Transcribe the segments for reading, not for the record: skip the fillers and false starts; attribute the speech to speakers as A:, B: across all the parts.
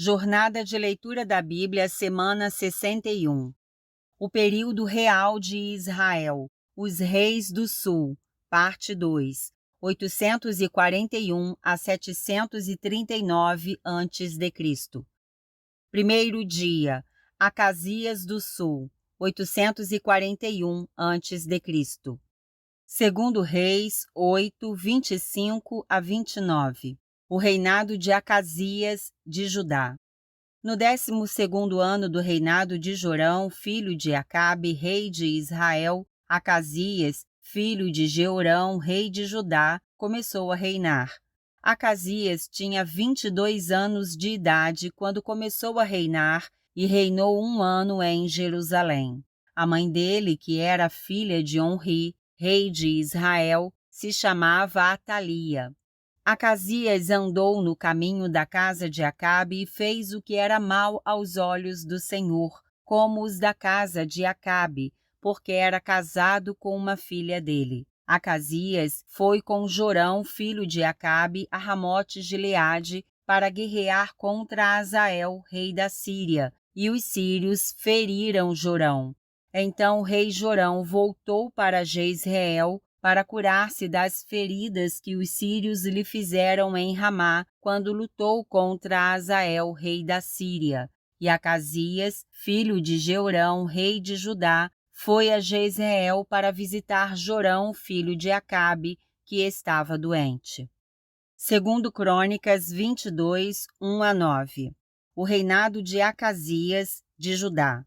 A: Jornada de Leitura da Bíblia, semana 61. O período real de Israel, os reis do sul, parte 2, 841 a 739 a.C. Primeiro dia, Acasias do sul, 841 a.C. Segundo Reis 8, 25 a 29. O reinado de Acasias de Judá. No 12º ano do reinado de Jorão, filho de Acabe, rei de Israel, Acasias, filho de Jeorão, rei de Judá, começou a reinar. Acasias tinha 22 anos de idade quando começou a reinar e reinou 1 ano em Jerusalém. A mãe dele, que era filha de Onri, rei de Israel, se chamava Atalia. Acasias andou no caminho da casa de Acabe e fez o que era mal aos olhos do Senhor, como os da casa de Acabe, porque era casado com uma filha dele. Acasias foi com Jorão, filho de Acabe, a Ramote-Gileade, para guerrear contra Azael, rei da Síria, e os sírios feriram Jorão. Então o rei Jorão voltou para Jezreel, para curar-se das feridas que os sírios lhe fizeram em Ramá, quando lutou contra Azael, rei da Síria. E Acasias, filho de Jeorão, rei de Judá, foi a Jezreel para visitar Jorão, filho de Acabe, que estava doente. Segundo Crônicas 22, 1 a 9. O reinado de Acasias de Judá.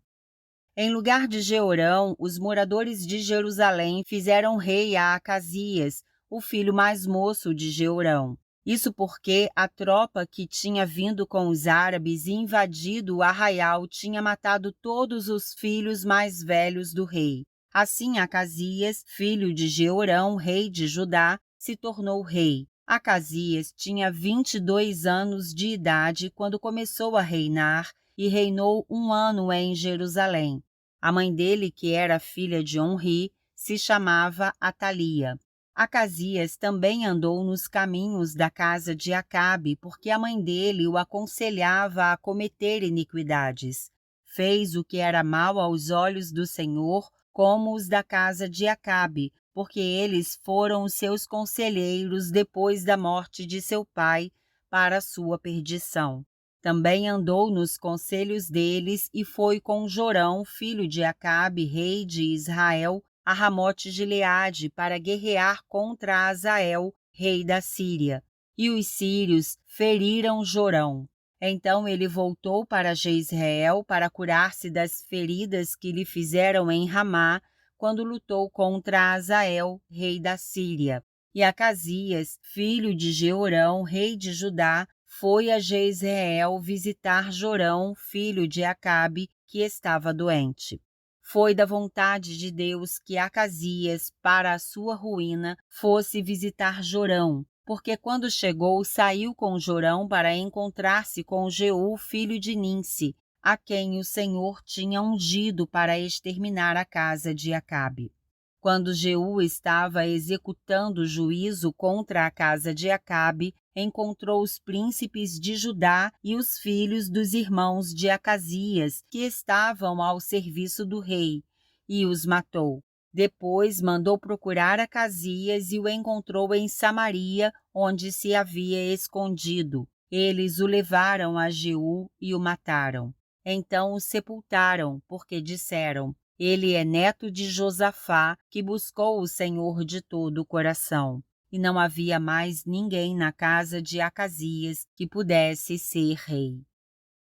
A: Em lugar de Jeorão, os moradores de Jerusalém fizeram rei a Acasias, o filho mais moço de Jeorão. Isso porque a tropa que tinha vindo com os árabes e invadido o arraial tinha matado todos os filhos mais velhos do rei. Assim, Acasias, filho de Jeorão, rei de Judá, se tornou rei. Acasias tinha 22 anos de idade quando começou a reinar e reinou 1 ano em Jerusalém. A mãe dele, que era filha de Onri, se chamava Atalia. Acasias também andou nos caminhos da casa de Acabe, porque a mãe dele o aconselhava a cometer iniquidades. Fez o que era mal aos olhos do Senhor, como os da casa de Acabe, porque eles foram os seus conselheiros depois da morte de seu pai, para a sua perdição. Também andou nos conselhos deles e foi com Jorão, filho de Acabe, rei de Israel, a Ramote-Gileade para guerrear contra Azael, rei da Síria. E os sírios feriram Jorão. Então ele voltou para Jezreel para curar-se das feridas que lhe fizeram em Ramá, quando lutou contra Azael, rei da Síria. E Acasias, filho de Jeorão, rei de Judá, foi a Jezreel visitar Jorão, filho de Acabe, que estava doente. Foi da vontade de Deus que Acasias, para a sua ruína, fosse visitar Jorão, porque quando chegou, saiu com Jorão para encontrar-se com Jeú, filho de Ninsi, a quem o Senhor tinha ungido para exterminar a casa de Acabe. Quando Jeú estava executando juízo contra a casa de Acabe, encontrou os príncipes de Judá e os filhos dos irmãos de Acasias, que estavam ao serviço do rei, e os matou. Depois mandou procurar Acasias e o encontrou em Samaria, onde se havia escondido. Eles o levaram a Jeú e o mataram. Então o sepultaram, porque disseram: ele é neto de Josafá, que buscou o Senhor de todo o coração. E não havia mais ninguém na casa de Acasias que pudesse ser rei.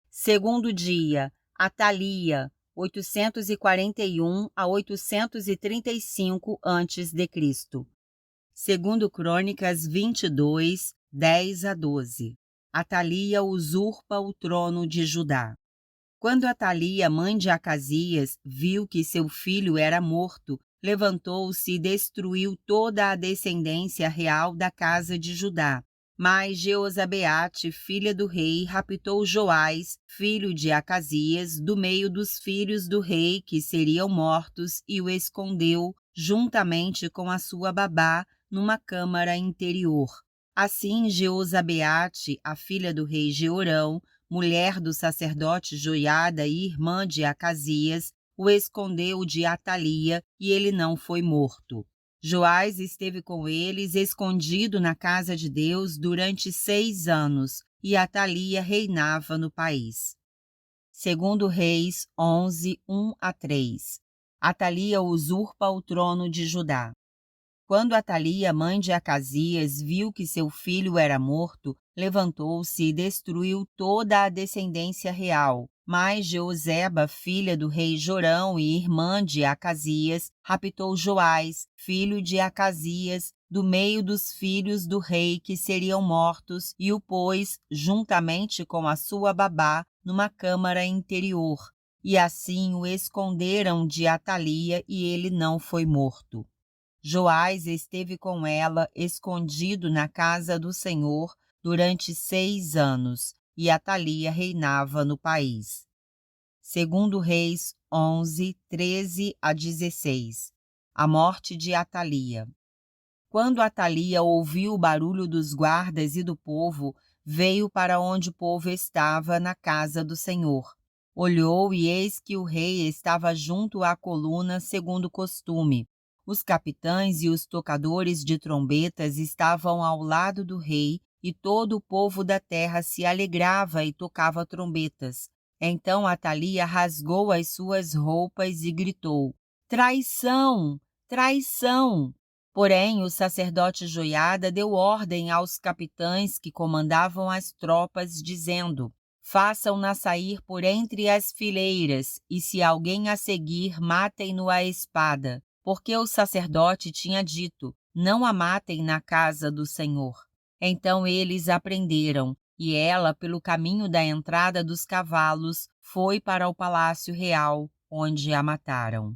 A: Segundo dia, Atalia, 841 a 835 a.C. Segundo Crônicas 22, 10 a 12. Atalia usurpa o trono de Judá. Quando Atalia, mãe de Acasias, viu que seu filho era morto, levantou-se e destruiu toda a descendência real da casa de Judá. Mas Jeozabeate, filha do rei, raptou Joás, filho de Acasias, do meio dos filhos do rei que seriam mortos, e o escondeu, juntamente com a sua babá, numa câmara interior. Assim Jeozabeate, a filha do rei Jeorão, mulher do sacerdote Joiada e irmã de Acasias, o escondeu de Atalia e ele não foi morto. Joás esteve com eles escondido na casa de Deus durante 6 anos e Atalia reinava no país. Segundo Reis 11, 1-3. Atalia usurpa o trono de Judá. Quando Atalia, mãe de Acasias, viu que seu filho era morto, levantou-se e destruiu toda a descendência real. Mas Jeoseba, filha do rei Jorão e irmã de Acasias, raptou Joás, filho de Acasias, do meio dos filhos do rei que seriam mortos, e o pôs, juntamente com a sua babá, numa câmara interior. E assim o esconderam de Atalia e ele não foi morto. Joás esteve com ela escondido na casa do Senhor durante 6 anos, e Atalia reinava no país. Segundo Reis 11, 13-16. A morte de Atalia. Quando Atalia ouviu o barulho dos guardas e do povo, veio para onde o povo estava na casa do Senhor. Olhou e eis que o rei estava junto à coluna segundo o costume. Os capitães e os tocadores de trombetas estavam ao lado do rei, e todo o povo da terra se alegrava e tocava trombetas. Então Atalia rasgou as suas roupas e gritou: Traição! Traição! Porém, o sacerdote Joiada deu ordem aos capitães que comandavam as tropas, dizendo: Façam-na sair por entre as fileiras, e se alguém a seguir, matem-no à espada. Porque o sacerdote tinha dito: Não a matem na casa do Senhor. Então eles a prenderam, e ela, pelo caminho da entrada dos cavalos, foi para o palácio real, onde a mataram.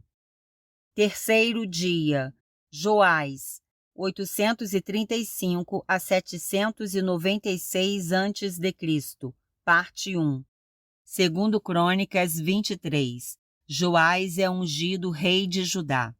A: Terceiro dia. Joás, 835 a 796 a.C., parte 1. Segundo Crônicas 23. Joás é ungido rei de Judá.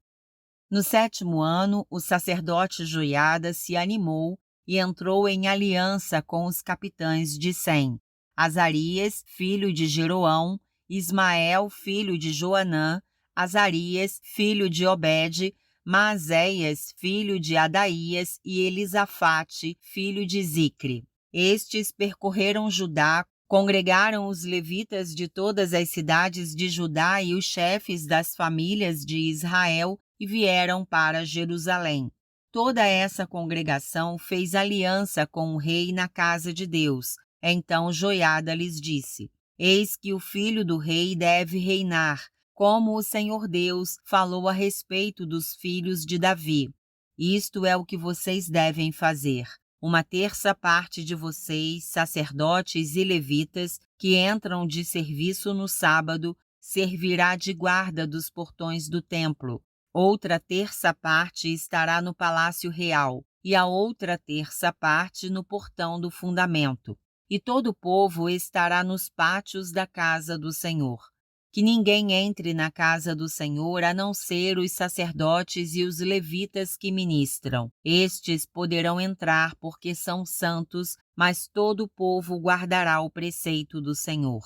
A: No 7º ano, o sacerdote Joiada se animou e entrou em aliança com os capitães de Sem, Azarias, filho de Jeroão, Ismael, filho de Joanã, Azarias, filho de Obede, Maazéias, filho de Adaías, e Elisafate, filho de Zicre. Estes percorreram Judá, congregaram os levitas de todas as cidades de Judá e os chefes das famílias de Israel e vieram para Jerusalém. Toda essa congregação fez aliança com o rei na casa de Deus. Então Joiada lhes disse: Eis que o filho do rei deve reinar, como o Senhor Deus falou a respeito dos filhos de Davi. Isto é o que vocês devem fazer. 1/3 parte de vocês, sacerdotes e levitas, que entram de serviço no sábado, servirá de guarda dos portões do templo. Outra 1/3 parte estará no palácio real, e a outra 1/3 parte no portão do fundamento. E todo o povo estará nos pátios da casa do Senhor. Que ninguém entre na casa do Senhor a não ser os sacerdotes e os levitas que ministram. Estes poderão entrar porque são santos, mas todo o povo guardará o preceito do Senhor.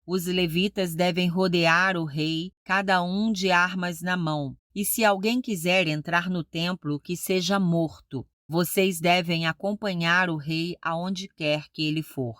A: Os levitas devem rodear o rei, cada um de armas na mão. E se alguém quiser entrar no templo, que seja morto. Vocês devem acompanhar o rei aonde quer que ele for.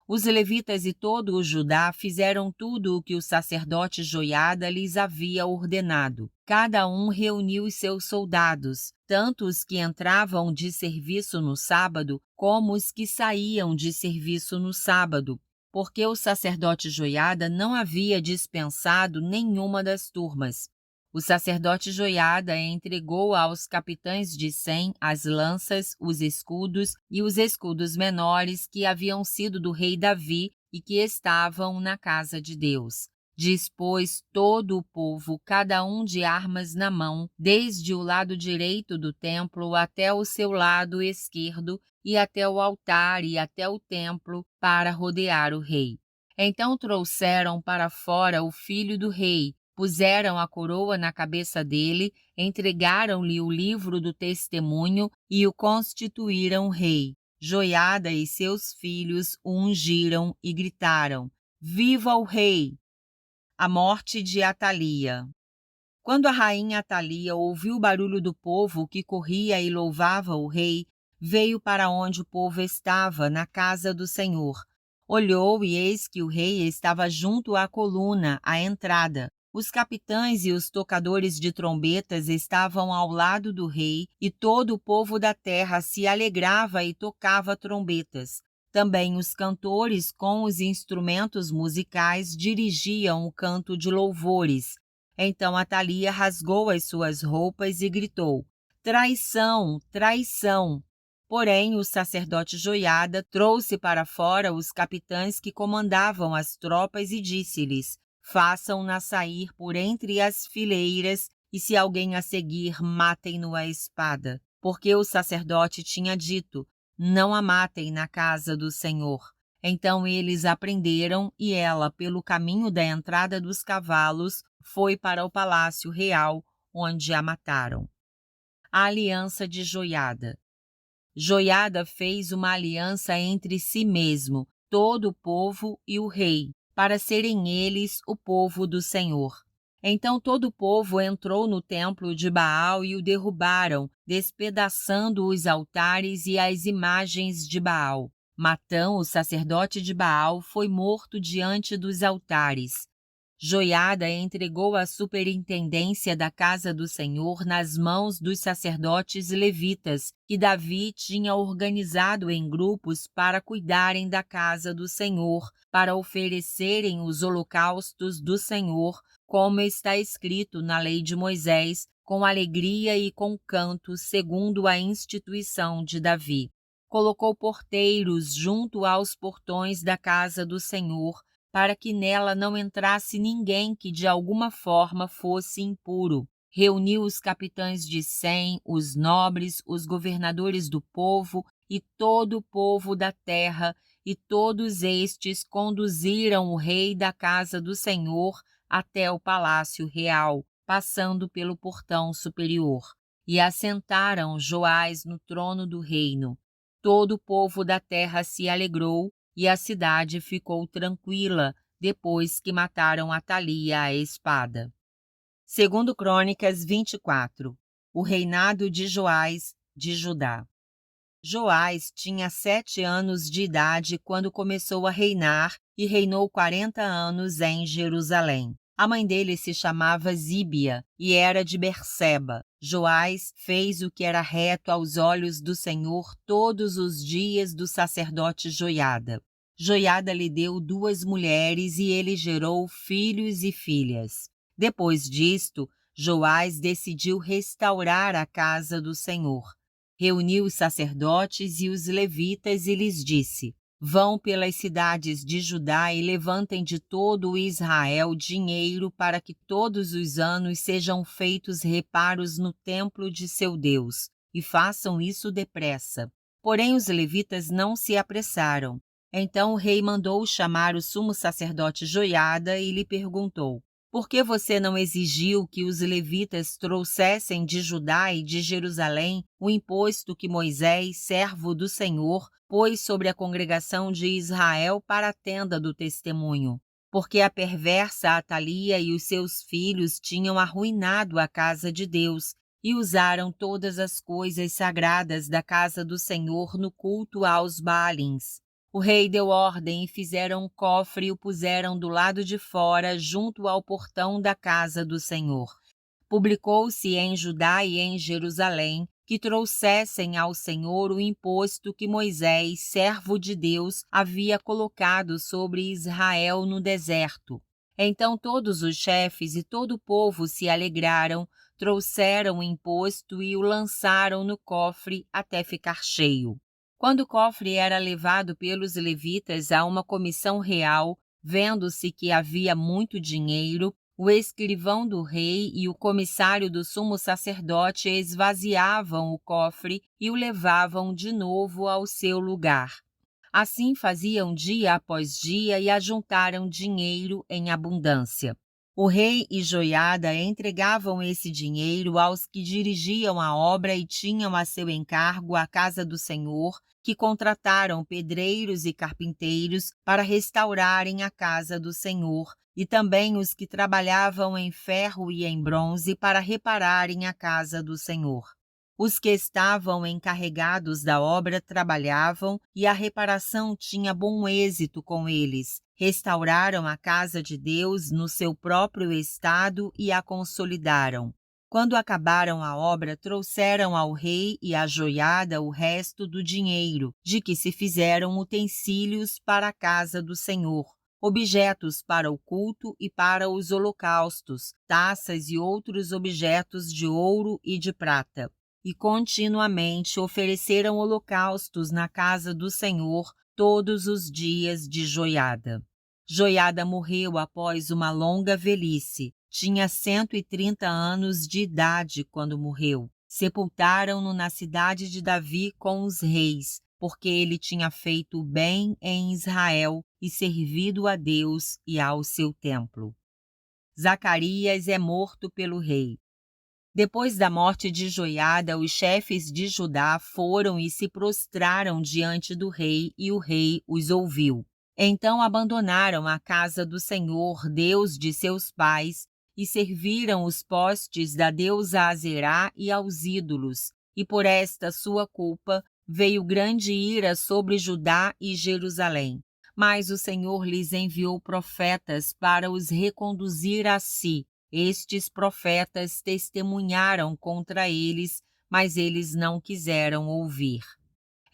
A: Os levitas e todo o Judá fizeram tudo o que o sacerdote Joiada lhes havia ordenado. Cada um reuniu os seus soldados, tanto os que entravam de serviço no sábado, como os que saíam de serviço no sábado, porque o sacerdote Joiada não havia dispensado nenhuma das turmas. O sacerdote Joiada entregou aos capitães de Sem as lanças, os escudos e os escudos menores que haviam sido do rei Davi e que estavam na casa de Deus. Dispôs todo o povo, cada um de armas na mão, desde o lado direito do templo até o seu lado esquerdo e até o altar e até o templo, para rodear o rei. Então trouxeram para fora o filho do rei, puseram a coroa na cabeça dele, entregaram-lhe o livro do testemunho e o constituíram rei. Joiada e seus filhos o ungiram e gritaram: Viva o rei! A morte de Atalia. Quando a rainha Atalia ouviu o barulho do povo que corria e louvava o rei, veio para onde o povo estava, na casa do Senhor. Olhou e eis que o rei estava junto à coluna, à entrada. Os capitães e os tocadores de trombetas estavam ao lado do rei, e todo o povo da terra se alegrava e tocava trombetas. Também os cantores, com os instrumentos musicais, dirigiam o canto de louvores. Então Atalia rasgou as suas roupas e gritou: Traição! Traição! Porém, o sacerdote Joiada trouxe para fora os capitães que comandavam as tropas e disse-lhes: Façam-na sair por entre as fileiras, e se alguém a seguir, matem-no à espada. Porque o sacerdote tinha dito: Não a matem na casa do Senhor. Então eles a prenderam e ela, pelo caminho da entrada dos cavalos, foi para o palácio real, onde a mataram. A aliança de Joiada. Joiada fez uma aliança entre si mesmo, todo o povo e o rei, para serem eles o povo do Senhor. Então todo o povo entrou no templo de Baal e o derrubaram, despedaçando os altares e as imagens de Baal. Matão, o sacerdote de Baal, foi morto diante dos altares. Joiada entregou a superintendência da casa do Senhor nas mãos dos sacerdotes levitas, que Davi tinha organizado em grupos para cuidarem da casa do Senhor, para oferecerem os holocaustos do Senhor, como está escrito na lei de Moisés, com alegria e com canto, segundo a instituição de Davi. Colocou porteiros junto aos portões da casa do Senhor, para que nela não entrasse ninguém que de alguma forma fosse impuro. Reuniu os capitães de 100, os nobres, os governadores do povo e todo o povo da terra, e todos estes conduziram o rei da casa do Senhor até o palácio real, passando pelo portão superior, e assentaram Joás no trono do reino. Todo o povo da terra se alegrou, e a cidade ficou tranquila depois que mataram Atalia à espada. Segundo Crônicas 24. O reinado de Joás de Judá. Joás tinha 7 anos de idade quando começou a reinar e reinou 40 anos em Jerusalém. A mãe dele se chamava Zíbia e era de Berseba. Joás fez o que era reto aos olhos do Senhor todos os dias do sacerdote Joiada. Joiada lhe deu 2 mulheres e ele gerou filhos e filhas. Depois disto, Joás decidiu restaurar a casa do Senhor. Reuniu os sacerdotes e os levitas e lhes disse: Vão pelas cidades de Judá e levantem de todo o Israel dinheiro para que todos os anos sejam feitos reparos no templo de seu Deus, e façam isso depressa. Porém os levitas não se apressaram. Então o rei mandou chamar o sumo sacerdote Joiada e lhe perguntou: Por que você não exigiu que os levitas trouxessem de Judá e de Jerusalém o imposto que Moisés, servo do Senhor, pôs sobre a congregação de Israel para a tenda do testemunho? Porque a perversa Atalia e os seus filhos tinham arruinado a casa de Deus e usaram todas as coisas sagradas da casa do Senhor no culto aos Baalins. O rei deu ordem e fizeram um cofre e o puseram do lado de fora, junto ao portão da casa do Senhor. Publicou-se em Judá e em Jerusalém que trouxessem ao Senhor o imposto que Moisés, servo de Deus, havia colocado sobre Israel no deserto. Então todos os chefes e todo o povo se alegraram, trouxeram o imposto e o lançaram no cofre até ficar cheio. Quando o cofre era levado pelos levitas a uma comissão real, vendo-se que havia muito dinheiro, o escrivão do rei e o comissário do sumo sacerdote esvaziavam o cofre e o levavam de novo ao seu lugar. Assim faziam dia após dia e ajuntaram dinheiro em abundância. O rei e Joiada entregavam esse dinheiro aos que dirigiam a obra e tinham a seu encargo a casa do Senhor, que contrataram pedreiros e carpinteiros para restaurarem a casa do Senhor, e também os que trabalhavam em ferro e em bronze para repararem a casa do Senhor. Os que estavam encarregados da obra trabalhavam e a reparação tinha bom êxito com eles. Restauraram a casa de Deus no seu próprio estado e a consolidaram. Quando acabaram a obra, trouxeram ao rei e à joiada o resto do dinheiro, de que se fizeram utensílios para a casa do Senhor, objetos para o culto e para os holocaustos, taças e outros objetos de ouro e de prata. E continuamente ofereceram holocaustos na casa do Senhor todos os dias de Joiada. Joiada morreu após uma longa velhice. Tinha 130 anos de idade quando morreu. Sepultaram-no na cidade de Davi com os reis, porque ele tinha feito bem em Israel e servido a Deus e ao seu templo. Zacarias é morto pelo rei. Depois da morte de Joiada, os chefes de Judá foram e se prostraram diante do rei, e o rei os ouviu. Então abandonaram a casa do Senhor, Deus de seus pais, e serviram os postes da deusa Azerá e aos ídolos, e por esta sua culpa veio grande ira sobre Judá e Jerusalém. Mas o Senhor lhes enviou profetas para os reconduzir a si. Estes profetas testemunharam contra eles, mas eles não quiseram ouvir.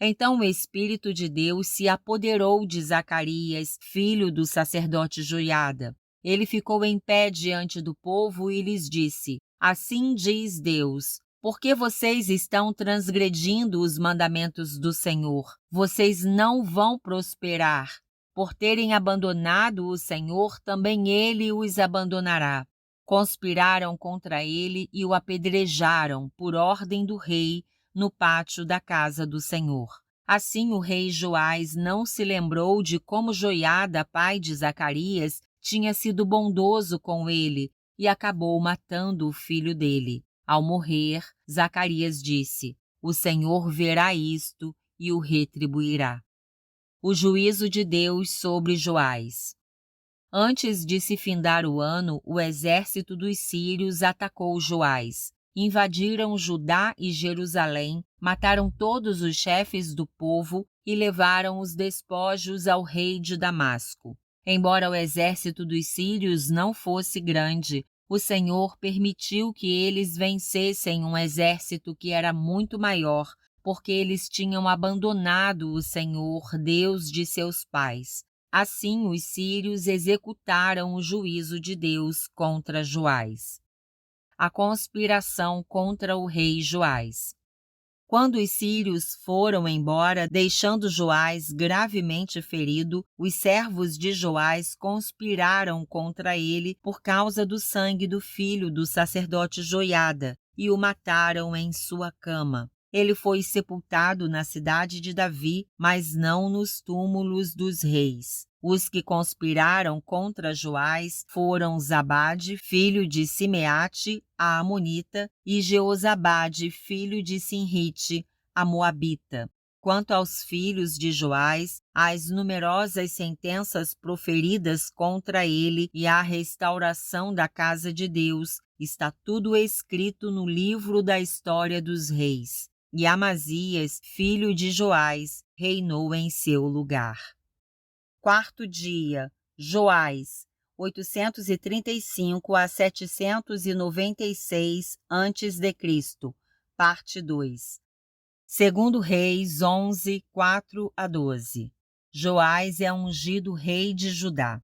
A: Então o Espírito de Deus se apoderou de Zacarias, filho do sacerdote Joiada. Ele ficou em pé diante do povo e lhes disse: Assim diz Deus, por que vocês estão transgredindo os mandamentos do Senhor? Vocês não vão prosperar. Por terem abandonado o Senhor, também ele os abandonará. Conspiraram contra ele e o apedrejaram, por ordem do rei, no pátio da casa do Senhor. Assim o rei Joás não se lembrou de como Joiada, pai de Zacarias, tinha sido bondoso com ele e acabou matando o filho dele. Ao morrer, Zacarias disse: O Senhor verá isto e o retribuirá. O juízo de Deus sobre Joás. Antes de se findar o ano, o exército dos sírios atacou Joás. Invadiram Judá e Jerusalém, mataram todos os chefes do povo e levaram os despojos ao rei de Damasco. Embora o exército dos sírios não fosse grande, o Senhor permitiu que eles vencessem um exército que era muito maior, porque eles tinham abandonado o Senhor, Deus de seus pais. Assim, os sírios executaram o juízo de Deus contra Joás. A conspiração contra o rei Joás. Quando os sírios foram embora, deixando Joás gravemente ferido, os servos de Joás conspiraram contra ele por causa do sangue do filho do sacerdote Joiada e o mataram em sua cama. Ele foi sepultado na cidade de Davi, mas não nos túmulos dos reis. Os que conspiraram contra Joás foram Zabade, filho de Simeate, a amonita, e Jeozabade, filho de Sinrite, a moabita. Quanto aos filhos de Joás, as numerosas sentenças proferidas contra ele e a restauração da casa de Deus, está tudo escrito no livro da história dos reis. E Amazias, filho de Joás, reinou em seu lugar. Quarto dia, Joás, 835 a 796 a.C., parte 2. Segundo Reis 11, 4 a 12. Joás é ungido rei de Judá.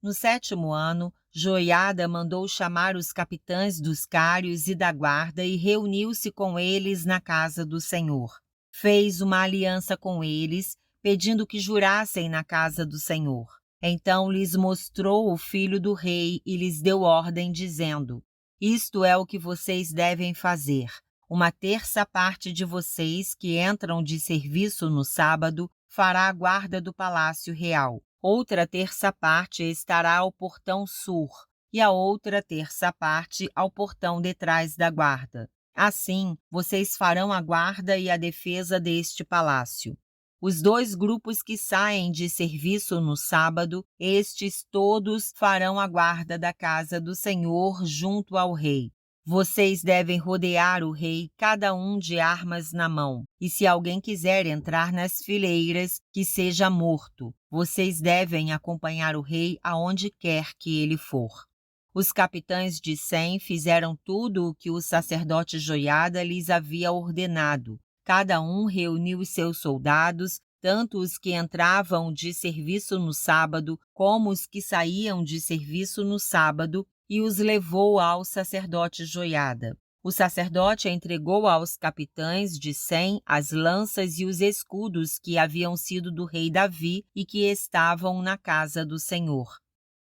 A: No 7º ano, Joiada mandou chamar os capitães dos cários e da guarda e reuniu-se com eles na casa do Senhor. Fez uma aliança com eles, pedindo que jurassem na casa do Senhor. Então lhes mostrou o filho do rei e lhes deu ordem, dizendo: Isto é o que vocês devem fazer. Uma terça parte de vocês que entram de serviço no sábado fará a guarda do palácio real. Outra terça parte estará ao portão sul, e a outra terça parte ao portão detrás da guarda. Assim, vocês farão a guarda e a defesa deste palácio. Os 2 grupos que saem de serviço no sábado, estes todos farão a guarda da casa do Senhor junto ao rei. Vocês devem rodear o rei, cada um de armas na mão, e se alguém quiser entrar nas fileiras, que seja morto. Vocês devem acompanhar o rei aonde quer que ele for. Os capitães de 100 fizeram tudo o que o sacerdote Joiada lhes havia ordenado. Cada um reuniu os seus soldados, tanto os que entravam de serviço no sábado como os que saíam de serviço no sábado, e os levou ao sacerdote Joiada. O sacerdote entregou aos capitães de 100 as lanças e os escudos que haviam sido do rei Davi e que estavam na casa do Senhor.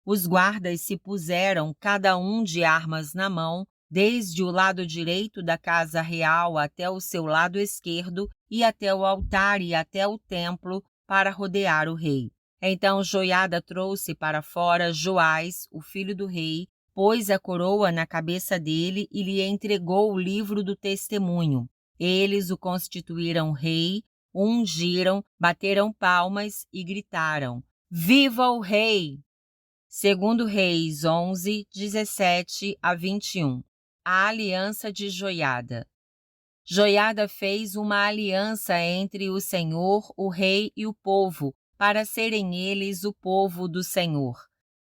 A: Os guardas se puseram cada um de armas na mão, desde o lado direito da casa real até o seu lado esquerdo, e até o altar e até o templo, para rodear o rei. Então Joiada trouxe para fora Joás, o filho do rei, pôs a coroa na cabeça dele e lhe entregou o livro do testemunho. Eles o constituíram rei, o ungiram, bateram palmas e gritaram: Viva o rei! 2 Reis 11, 17 a 21. A aliança de Joiada. Joiada fez uma aliança entre o Senhor, o rei e o povo, para serem eles o povo do Senhor.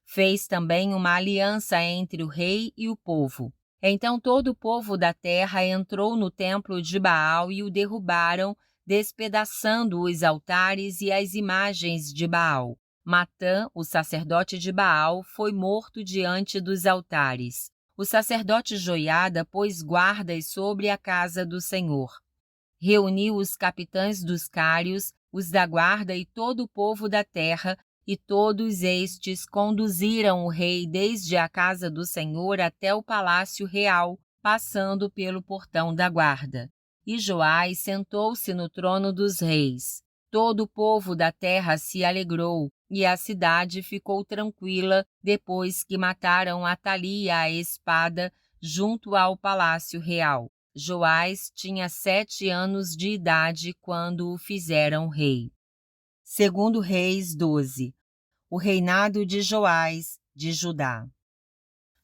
A: Fez também uma aliança entre o rei e o povo. Então todo o povo da terra entrou no templo de Baal e o derrubaram, despedaçando os altares e as imagens de Baal. Matã, o sacerdote de Baal, foi morto diante dos altares. O sacerdote Joiada pôs guardas sobre a casa do Senhor. Reuniu os capitães dos cários, os da guarda e todo o povo da terra, e todos estes conduziram o rei desde a casa do Senhor até o palácio real, passando pelo portão da guarda. E Joás sentou-se no trono dos reis. Todo o povo da terra se alegrou, e a cidade ficou tranquila depois que mataram Atalia à espada junto ao palácio real. Joás tinha 7 anos de idade quando o fizeram rei. 2 Reis 12. O reinado de Joás, de Judá.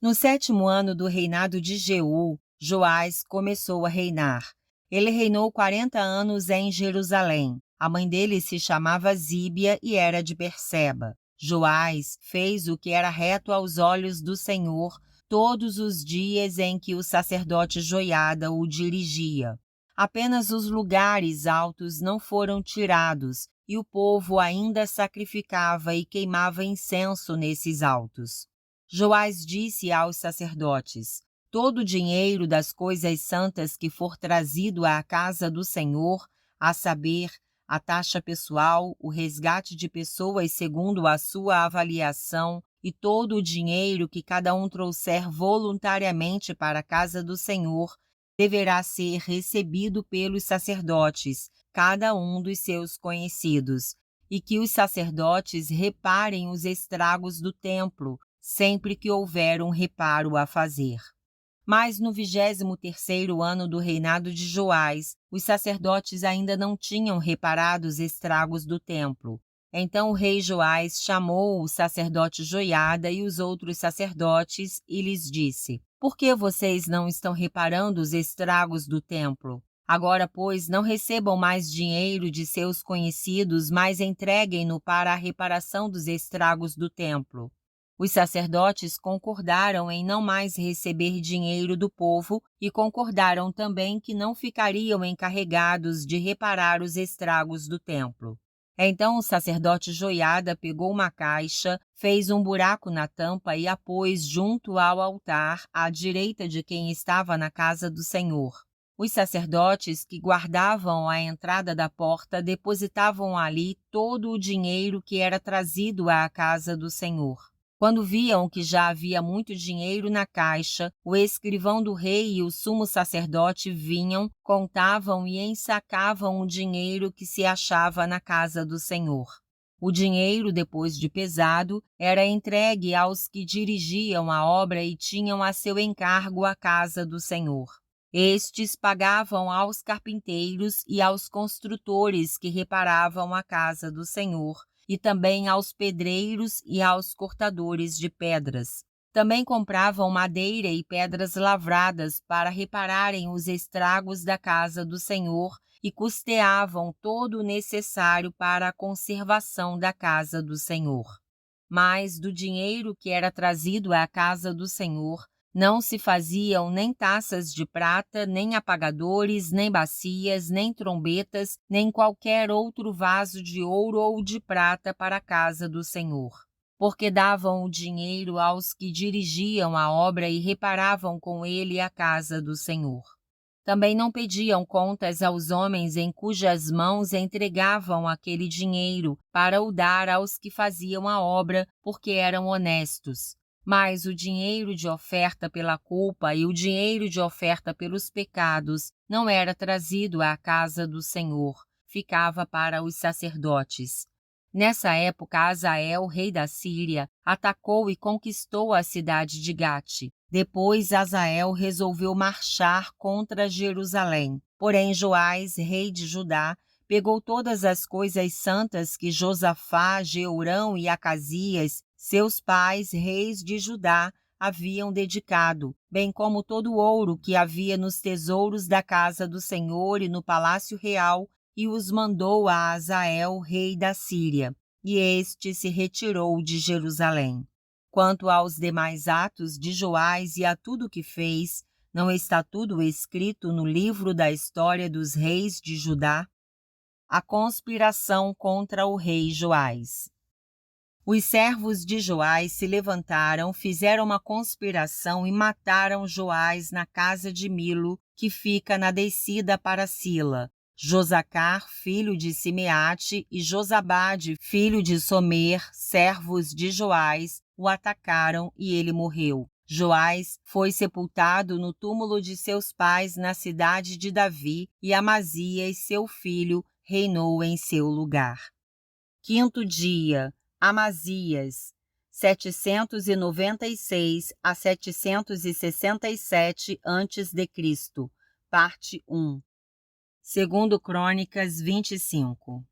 A: No 7º ano do reinado de Jeú, Joás começou a reinar. Ele reinou 40 anos em Jerusalém. A mãe dele se chamava Zíbia e era de Berseba. Joás fez o que era reto aos olhos do Senhor todos os dias em que o sacerdote Joiada o dirigia. Apenas os lugares altos não foram tirados, e o povo ainda sacrificava e queimava incenso nesses altos. Joás disse aos sacerdotes: todo o dinheiro das coisas santas que for trazido à casa do Senhor, a saber, a taxa pessoal, o resgate de pessoas segundo a sua avaliação e todo o dinheiro que cada um trouxer voluntariamente para a casa do Senhor, deverá ser recebido pelos sacerdotes, cada um dos seus conhecidos, e que os sacerdotes reparem os estragos do templo, sempre que houver um reparo a fazer. Mas no 23º ano do reinado de Joás, os sacerdotes ainda não tinham reparado os estragos do templo. Então o rei Joás chamou o sacerdote Joiada e os outros sacerdotes e lhes disse: por que vocês não estão reparando os estragos do templo? Agora, pois, não recebam mais dinheiro de seus conhecidos, mas entreguem-no para a reparação dos estragos do templo. Os sacerdotes concordaram em não mais receber dinheiro do povo e concordaram também que não ficariam encarregados de reparar os estragos do templo. Então o sacerdote Joiada pegou uma caixa, fez um buraco na tampa e a pôs junto ao altar, à direita de quem estava na casa do Senhor. Os sacerdotes que guardavam a entrada da porta depositavam ali todo o dinheiro que era trazido à casa do Senhor. Quando viam que já havia muito dinheiro na caixa, o escrivão do rei e o sumo sacerdote vinham, contavam e ensacavam o dinheiro que se achava na casa do Senhor. O dinheiro, depois de pesado, era entregue aos que dirigiam a obra e tinham a seu encargo a casa do Senhor. Estes pagavam aos carpinteiros e aos construtores que reparavam a casa do Senhor, e também aos pedreiros e aos cortadores de pedras. Também compravam madeira e pedras lavradas para repararem os estragos da casa do Senhor e custeavam todo o necessário para a conservação da casa do Senhor. Mas do dinheiro que era trazido à casa do Senhor, não se faziam nem taças de prata, nem apagadores, nem bacias, nem trombetas, nem qualquer outro vaso de ouro ou de prata para a casa do Senhor, porque davam o dinheiro aos que dirigiam a obra e reparavam com ele a casa do Senhor. Também não pediam contas aos homens em cujas mãos entregavam aquele dinheiro para o dar aos que faziam a obra, porque eram honestos. Mas o dinheiro de oferta pela culpa e o dinheiro de oferta pelos pecados não era trazido à casa do Senhor, ficava para os sacerdotes. Nessa época, Hazael, rei da Síria, atacou e conquistou a cidade de Gate. Depois, Hazael resolveu marchar contra Jerusalém. Porém, Joás, rei de Judá, pegou todas as coisas santas que Josafá, Jeorão e Acasias, seus pais, reis de Judá, haviam dedicado, bem como todo o ouro que havia nos tesouros da casa do Senhor e no palácio real, e os mandou a Hazael, rei da Síria, e este se retirou de Jerusalém. Quanto aos demais atos de Joás e a tudo que fez, não está tudo escrito no livro da história dos reis de Judá? A conspiração contra o rei Joás. Os servos de Joás se levantaram, fizeram uma conspiração e mataram Joás na casa de Milo, que fica na descida para Sila. Josacar, filho de Simeate, e Josabade, filho de Somer, servos de Joás, o atacaram e ele morreu. Joás foi sepultado no túmulo de seus pais na cidade de Davi, e Amazias, seu filho, reinou em seu lugar. Quinto dia, Amazias, 796 a 767 a.C., parte 1. Segundo Crônicas 25.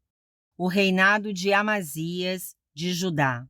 A: O reinado de Amazias, de Judá.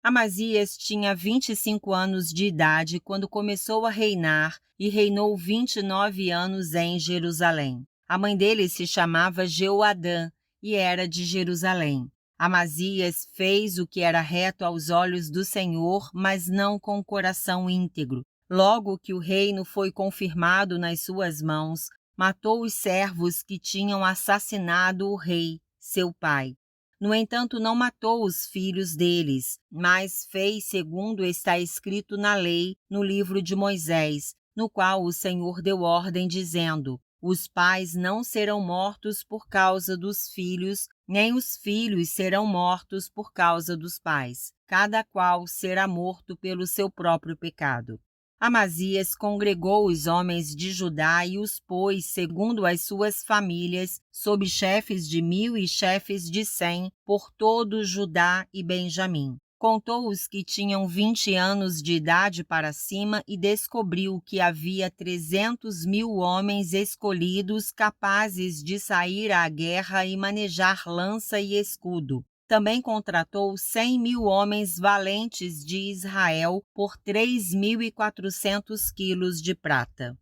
A: Amazias tinha 25 anos de idade quando começou a reinar e reinou 29 anos em Jerusalém. A mãe dele se chamava Jeoadã e era de Jerusalém. Amazias fez o que era reto aos olhos do Senhor, mas não com o coração íntegro. Logo que o reino foi confirmado nas suas mãos, matou os servos que tinham assassinado o rei, seu pai. No entanto, não matou os filhos deles, mas fez segundo está escrito na lei, no livro de Moisés, no qual o Senhor deu ordem, dizendo: os pais não serão mortos por causa dos filhos, nem os filhos serão mortos por causa dos pais. Cada qual será morto pelo seu próprio pecado. Amazias congregou os homens de Judá e os pôs, segundo as suas famílias, sob chefes de 1000 e chefes de 100, por todo Judá e Benjamim. Contou os que tinham 20 anos de idade para cima e descobriu que havia 300.000 homens escolhidos capazes de sair à guerra e manejar lança e escudo. Também contratou 100.000 homens valentes de Israel por 3.400 quilos de prata.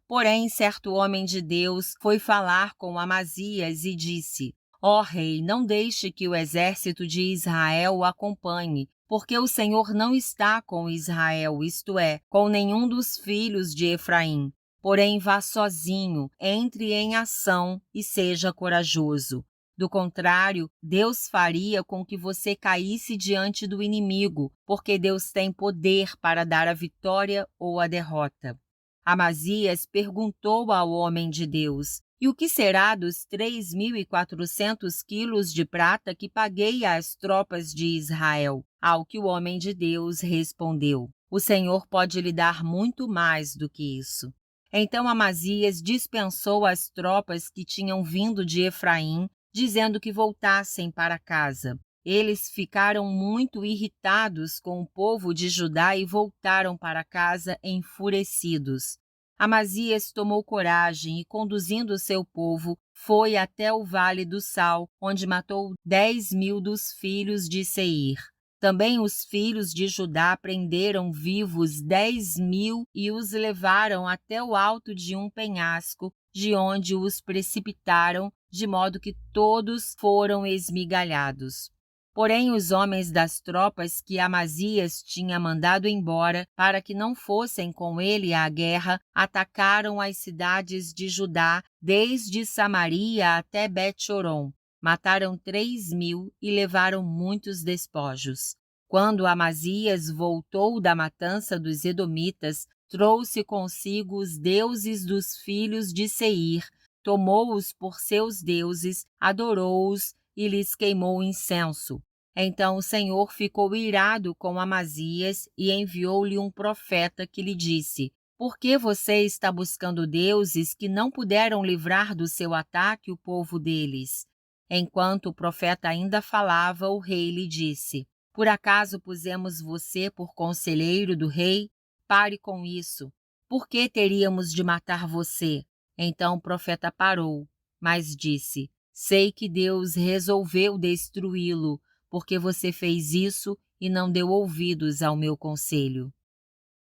A: Porém, certo homem de Deus foi falar com Amazias e disse: ó rei, não deixe que o exército de Israel o acompanhe, porque o Senhor não está com Israel, isto é, com nenhum dos filhos de Efraim. Porém, vá sozinho, entre em ação e seja corajoso. Do contrário, Deus faria com que você caísse diante do inimigo, porque Deus tem poder para dar a vitória ou a derrota. Amazias perguntou ao homem de Deus: e o que será dos 3.400 quilos de prata que paguei às tropas de Israel? Ao que o homem de Deus respondeu: o Senhor pode lhe dar muito mais do que isso. Então Amazias dispensou as tropas que tinham vindo de Efraim, dizendo que voltassem para casa. Eles ficaram muito irritados com o povo de Judá e voltaram para casa enfurecidos. Amazias tomou coragem e, conduzindo o seu povo, foi até o Vale do Sal, onde matou 10.000 dos filhos de Seir. Também os filhos de Judá prenderam vivos 10.000 e os levaram até o alto de um penhasco, de onde os precipitaram, de modo que todos foram esmigalhados. Porém, os homens das tropas que Amazias tinha mandado embora para que não fossem com ele à guerra, atacaram as cidades de Judá, desde Samaria até Bet-horon. Mataram 3.000 e levaram muitos despojos. Quando Amazias voltou da matança dos edomitas, trouxe consigo os deuses dos filhos de Seir, tomou-os por seus deuses, adorou-os e lhes queimou incenso. Então o Senhor ficou irado com Amazias e enviou-lhe um profeta que lhe disse: Por que você está buscando deuses que não puderam livrar do seu ataque o povo deles? Enquanto o profeta ainda falava, o rei lhe disse: Por acaso pusemos você por conselheiro do rei? Pare com isso. Por que teríamos de matar você? Então o profeta parou, mas disse: Sei que Deus resolveu destruí-lo, porque você fez isso e não deu ouvidos ao meu conselho.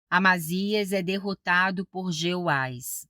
A: Amazias é derrotado por Jeoás.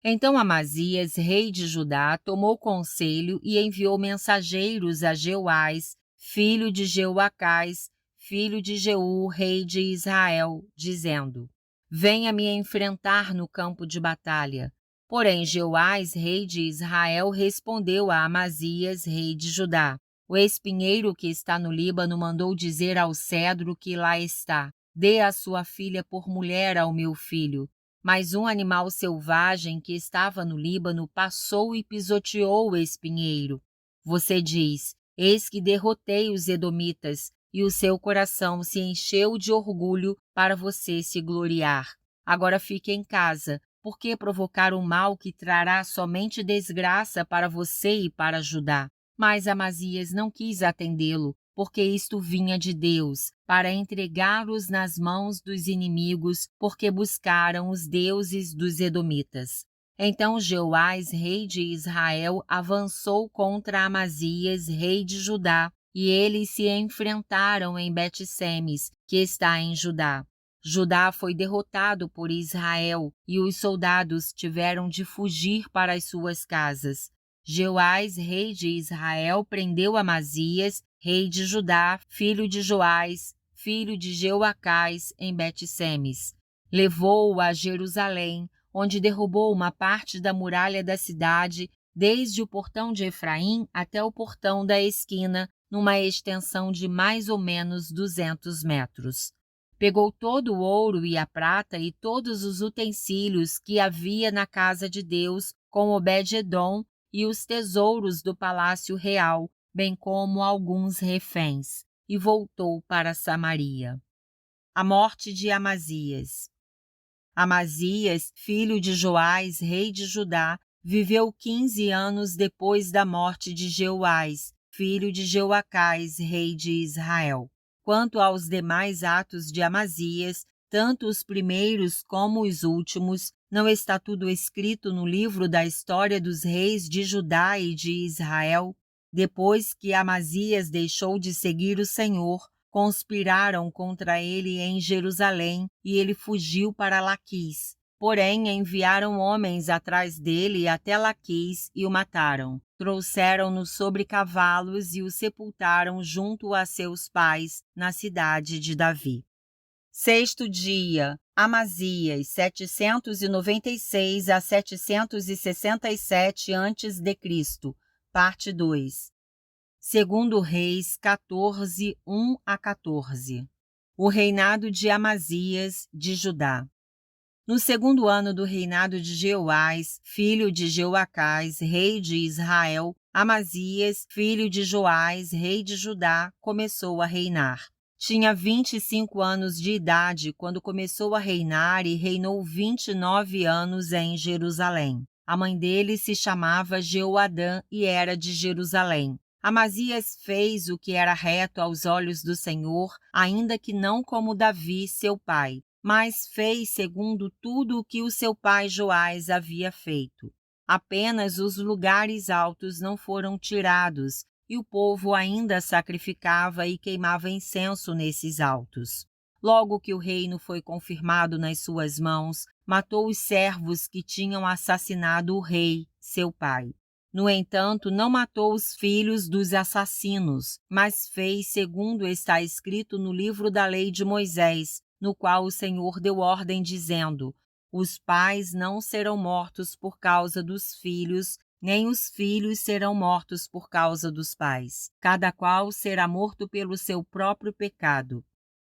A: Então Amazias, rei de Judá, tomou conselho e enviou mensageiros a Jeoás, filho de Jeoacás, filho de Jeú, rei de Israel, dizendo: Venha me enfrentar no campo de batalha. Porém Jeoás, rei de Israel, respondeu a Amazias, rei de Judá: O espinheiro que está no Líbano mandou dizer ao cedro que lá está: Dê a sua filha por mulher ao meu filho. Mas um animal selvagem que estava no Líbano passou e pisoteou o espinheiro. Você diz: Eis que derrotei os edomitas, e o seu coração se encheu de orgulho para você se gloriar. Agora fique em casa, porque provocar um mal que trará somente desgraça para você e para Judá. Mas Amazias não quis atendê-lo, porque isto vinha de Deus, para entregá-los nas mãos dos inimigos, porque buscaram os deuses dos edomitas. Então Jeoás, rei de Israel, avançou contra Amazias, rei de Judá, e eles se enfrentaram em Bet-semes, que está em Judá. Judá foi derrotado por Israel, e os soldados tiveram de fugir para as suas casas. Jeoás, rei de Israel, prendeu Amazias, rei de Judá, filho de Joás, filho de Jeoacás, em Bet-semes. Levou-o a Jerusalém, onde derrubou uma parte da muralha da cidade, desde o portão de Efraim até o portão da esquina, numa extensão de mais ou menos 200 metros. Pegou todo o ouro e a prata e todos os utensílios que havia na casa de Deus com Obed-edom e os tesouros do palácio real, bem como alguns reféns, e voltou para Samaria. A morte de Amazias. Amazias, filho de Joás, rei de Judá, viveu 15 anos depois da morte de Jeoás, filho de Jeoacás, rei de Israel. Quanto aos demais atos de Amazias, tanto os primeiros como os últimos, não está tudo escrito no livro da história dos reis de Judá e de Israel? Depois que Amazias deixou de seguir o Senhor, conspiraram contra ele em Jerusalém e ele fugiu para Laquis. Porém, enviaram homens atrás dele até Laquis e o mataram. Trouxeram-no sobre cavalos e o sepultaram junto a seus pais, na cidade de Davi. Sexto dia, Amazias, 796 a 767 a.C., parte 2. Segundo Reis 14, 1 a 14. O reinado de Amazias de Judá. No segundo ano do reinado de Jeoás, filho de Jeoacás, rei de Israel, Amazias, filho de Joás, rei de Judá, começou a reinar. Tinha 25 anos de idade quando começou a reinar e reinou 29 anos em Jerusalém. A mãe dele se chamava Jeoadã e era de Jerusalém. Amazias fez o que era reto aos olhos do Senhor, ainda que não como Davi, seu pai, mas fez segundo tudo o que o seu pai Joás havia feito. Apenas os lugares altos não foram tirados, e o povo ainda sacrificava e queimava incenso nesses altos. Logo que o reino foi confirmado nas suas mãos, matou os servos que tinham assassinado o rei, seu pai. No entanto, não matou os filhos dos assassinos, mas fez segundo está escrito no livro da lei de Moisés, no qual o Senhor deu ordem dizendo: os pais não serão mortos por causa dos filhos, nem os filhos serão mortos por causa dos pais. Cada qual será morto pelo seu próprio pecado.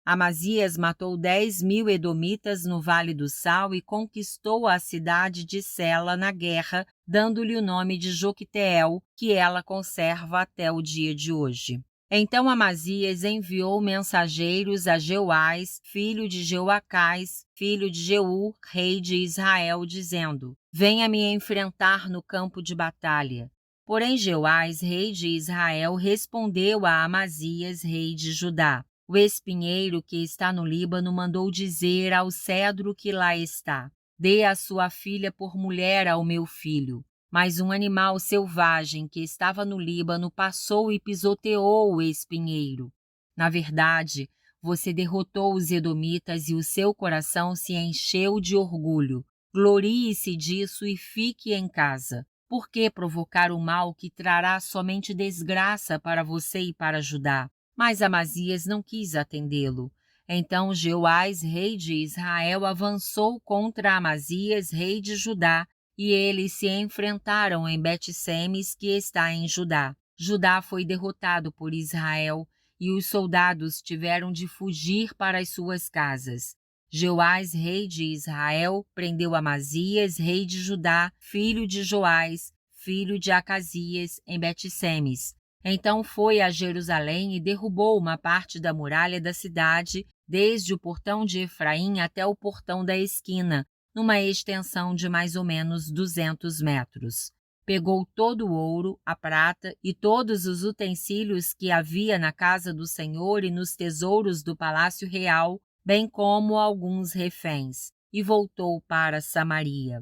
A: Amazias matou 10.000 edomitas no Vale do Sal e conquistou a cidade de Sela na guerra, dando-lhe o nome de Joquteel, que ela conserva até o dia de hoje. Então Amazias enviou mensageiros a Jeoás, filho de Jeoacás, filho de Jeú, rei de Israel, dizendo: venha me enfrentar no campo de batalha. Porém Jeoás, rei de Israel, respondeu a Amazias, rei de Judá: o espinheiro que está no Líbano mandou dizer ao cedro que lá está: dê a sua filha por mulher ao meu filho. Mas um animal selvagem que estava no Líbano passou e pisoteou o espinheiro. Na verdade, você derrotou os edomitas e o seu coração se encheu de orgulho. Glorie-se disso e fique em casa. Por que provocar o mal que trará somente desgraça para você e para Judá? Mas Amazias não quis atendê-lo. Então Jeoás, rei de Israel, avançou contra Amazias, rei de Judá, e eles se enfrentaram em Bet-Semes, que está em Judá. Judá foi derrotado por Israel, e os soldados tiveram de fugir para as suas casas. Jeoás, rei de Israel, prendeu Amazias, rei de Judá, filho de Joás, filho de Acasias, em Bet-Semes. Então foi a Jerusalém e derrubou uma parte da muralha da cidade, desde o portão de Efraim até o portão da esquina, numa extensão de mais ou menos 200 metros. Pegou todo o ouro, a prata e todos os utensílios que havia na casa do Senhor e nos tesouros do palácio real, bem como alguns reféns, e voltou para Samaria.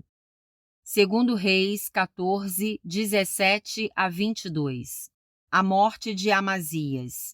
A: 2 Reis 14, 17 a 22. A morte de Amazias.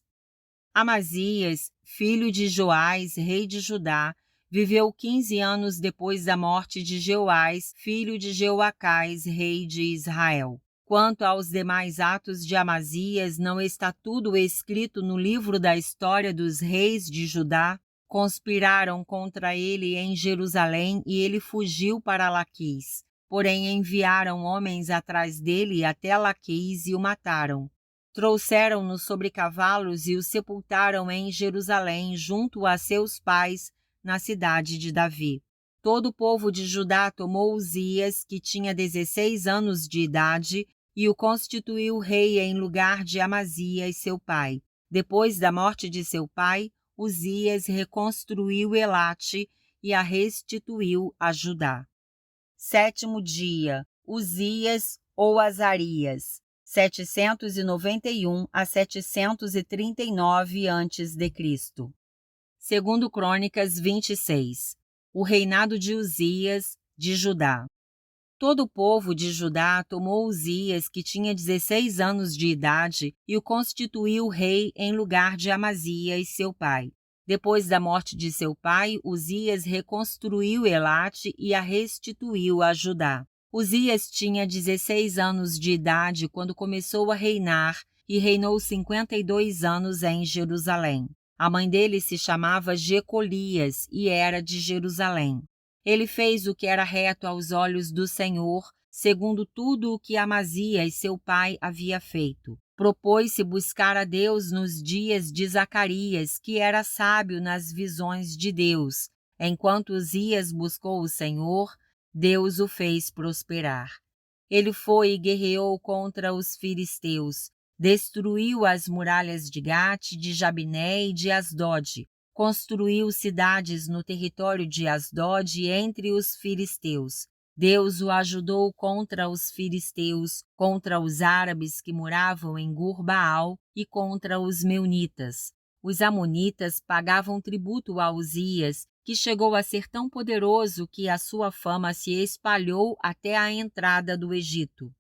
A: Amazias, filho de Joás, rei de Judá, viveu 15 anos depois da morte de Jeoás, filho de Jeoacás, rei de Israel. Quanto aos demais atos de Amazias, não está tudo escrito no livro da história dos reis de Judá? Conspiraram contra ele em Jerusalém e ele fugiu para Laquis. Porém enviaram homens atrás dele até Laquis e o mataram. Trouxeram-no sobre cavalos e o sepultaram em Jerusalém, junto a seus pais, na cidade de Davi. Todo o povo de Judá tomou Uzias, que tinha 16 anos de idade, e o constituiu rei em lugar de Amazias, seu pai. Depois da morte de seu pai, Uzias reconstruiu Elate e a restituiu a Judá. 7º dia, Uzias ou Azarias, 791 a 739 a.C. Segundo Crônicas 26. O reinado de Uzias, de Judá. Todo o povo de Judá tomou Uzias, que tinha 16 anos de idade, e o constituiu rei em lugar de Amazias, seu pai. Depois da morte de seu pai, Uzias reconstruiu Elate e a restituiu a Judá. Uzias tinha 16 anos de idade quando começou a reinar e reinou 52 anos em Jerusalém. A mãe dele se chamava Jecolias e era de Jerusalém. Ele fez o que era reto aos olhos do Senhor, segundo tudo o que Amazias, seu pai, havia feito. Propôs-se buscar a Deus nos dias de Zacarias, que era sábio nas visões de Deus. Enquanto Uzias buscou o Senhor, Deus o fez prosperar. Ele foi e guerreou contra os filisteus, destruiu as muralhas de Gate, de Jabiné e de Asdod, construiu cidades no território de Asdod entre os filisteus. Deus o ajudou contra os filisteus, contra os árabes que moravam em Gur-Baal e contra os meunitas. Os amonitas pagavam tributo a Uzias, que chegou a ser tão poderoso que a sua fama se espalhou até a entrada do Egito.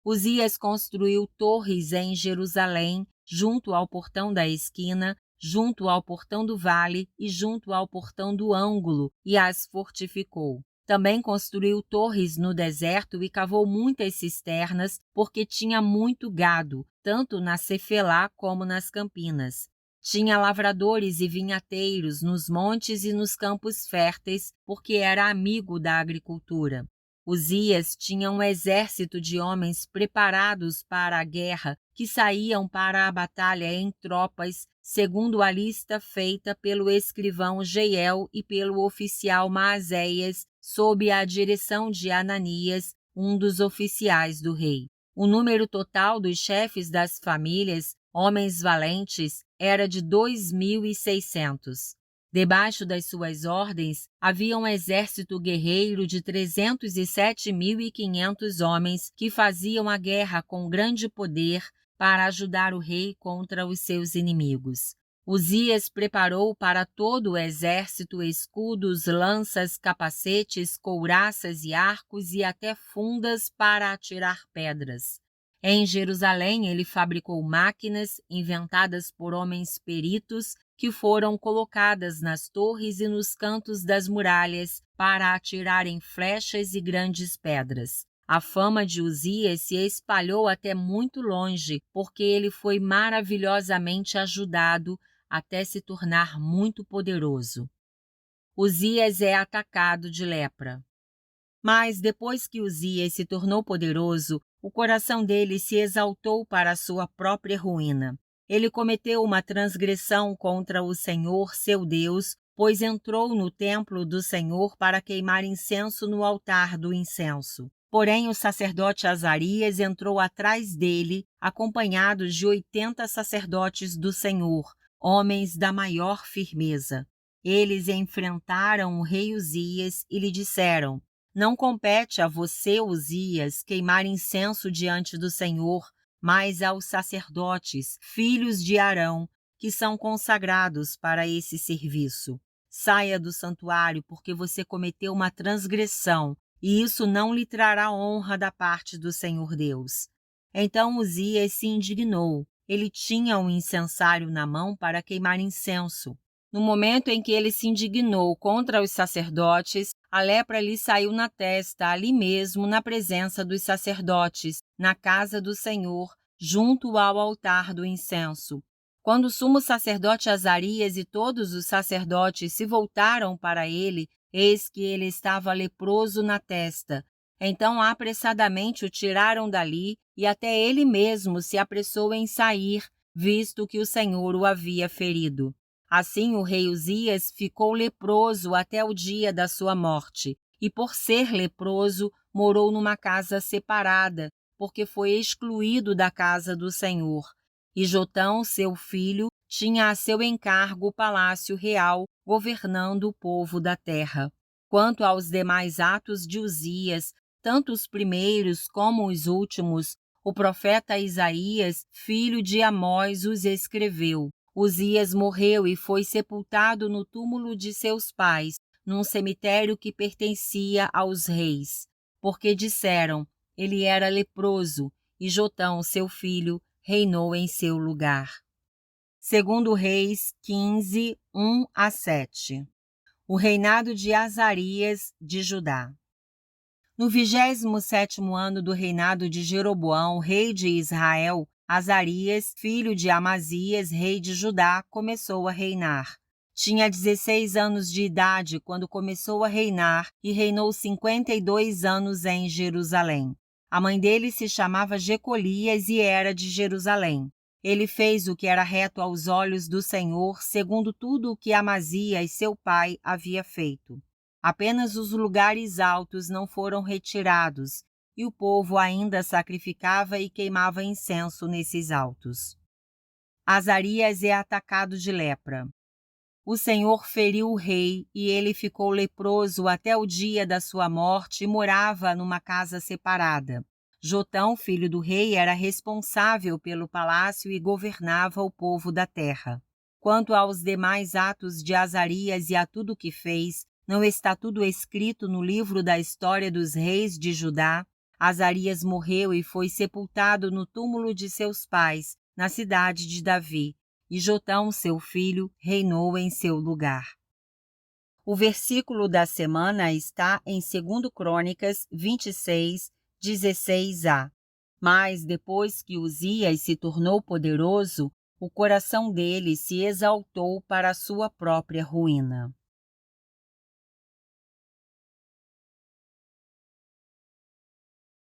A: Uzias construiu torres em Jerusalém, junto ao portão da esquina, junto ao portão do vale e junto ao portão do ângulo, e as fortificou. Também construiu torres no deserto e cavou muitas cisternas, porque tinha muito gado, tanto na Cefelá como nas campinas. Tinha lavradores e vinhateiros nos montes e nos campos férteis, porque era amigo da agricultura. Uzias tinha um exército de homens preparados para a guerra, que saíam para a batalha em tropas, segundo a lista feita pelo escrivão Jeiel e pelo oficial Maazéias, sob a direção de Ananias, um dos oficiais do rei. O número total dos chefes das famílias, homens valentes, era de 2.600. Debaixo das suas ordens, havia um exército guerreiro de 307.500 homens que faziam a guerra com grande poder para ajudar o rei contra os seus inimigos. Uzias preparou para todo o exército escudos, lanças, capacetes, couraças e arcos e até fundas para atirar pedras. Em Jerusalém, ele fabricou máquinas inventadas por homens peritos que foram colocadas nas torres e nos cantos das muralhas para atirarem flechas e grandes pedras. A fama de Uzias se espalhou até muito longe, porque ele foi maravilhosamente ajudado até se tornar muito poderoso. Uzias é atacado de lepra. Mas depois que Uzias se tornou poderoso, o coração dele se exaltou para a sua própria ruína. Ele cometeu uma transgressão contra o Senhor, seu Deus, pois entrou no templo do Senhor para queimar incenso no altar do incenso. Porém, o sacerdote Azarias entrou atrás dele, acompanhado de 80 sacerdotes do Senhor, homens da maior firmeza. Eles enfrentaram o rei Uzias e lhe disseram: Não compete a você, Uzias, queimar incenso diante do Senhor, mas aos sacerdotes, filhos de Arão, que são consagrados para esse serviço. Saia do santuário, porque você cometeu uma transgressão, e isso não lhe trará honra da parte do Senhor Deus. Então Uzias se indignou. Ele tinha um incensário na mão para queimar incenso. No momento em que ele se indignou contra os sacerdotes, a lepra lhe saiu na testa, ali mesmo, na presença dos sacerdotes, na casa do Senhor, junto ao altar do incenso. Quando o sumo sacerdote Azarias e todos os sacerdotes se voltaram para ele, eis que ele estava leproso na testa. Então apressadamente o tiraram dali, e até ele mesmo se apressou em sair, visto que o Senhor o havia ferido. Assim o rei Uzias ficou leproso até o dia da sua morte, e por ser leproso, morou numa casa separada, porque foi excluído da casa do Senhor. E Jotão, seu filho, tinha a seu encargo o palácio real, governando o povo da terra. Quanto aos demais atos de Uzias, tanto os primeiros como os últimos, o profeta Isaías, filho de Amós, os escreveu. Uzias morreu e foi sepultado no túmulo de seus pais, num cemitério que pertencia aos reis, porque disseram: ele era leproso, e Jotão, seu filho, reinou em seu lugar. Segundo Reis 15, 1-7. O reinado de Azarias de Judá. No 27º ano do reinado de Jeroboão, rei de Israel, Azarias, filho de Amazias, rei de Judá, começou a reinar. Tinha 16 anos de idade quando começou a reinar e reinou 52 anos em Jerusalém. A mãe dele se chamava Jecolias e era de Jerusalém. Ele fez o que era reto aos olhos do Senhor, segundo tudo o que Amazias, seu pai, havia feito. Apenas os lugares altos não foram retirados, e o povo ainda sacrificava e queimava incenso nesses altos. Azarias é atacado de lepra. O Senhor feriu o rei, e ele ficou leproso até o dia da sua morte e morava numa casa separada. Jotão, filho do rei, era responsável pelo palácio e governava o povo da terra. Quanto aos demais atos de Azarias e a tudo o que fez, não está tudo escrito no livro da história dos reis de Judá? Azarias morreu e foi sepultado no túmulo de seus pais, na cidade de Davi, e Jotão, seu filho, reinou em seu lugar. O versículo da semana está em 2 Crônicas 26, 16a. Mas depois que Uzias se tornou poderoso, o coração dele se exaltou para a sua própria ruína.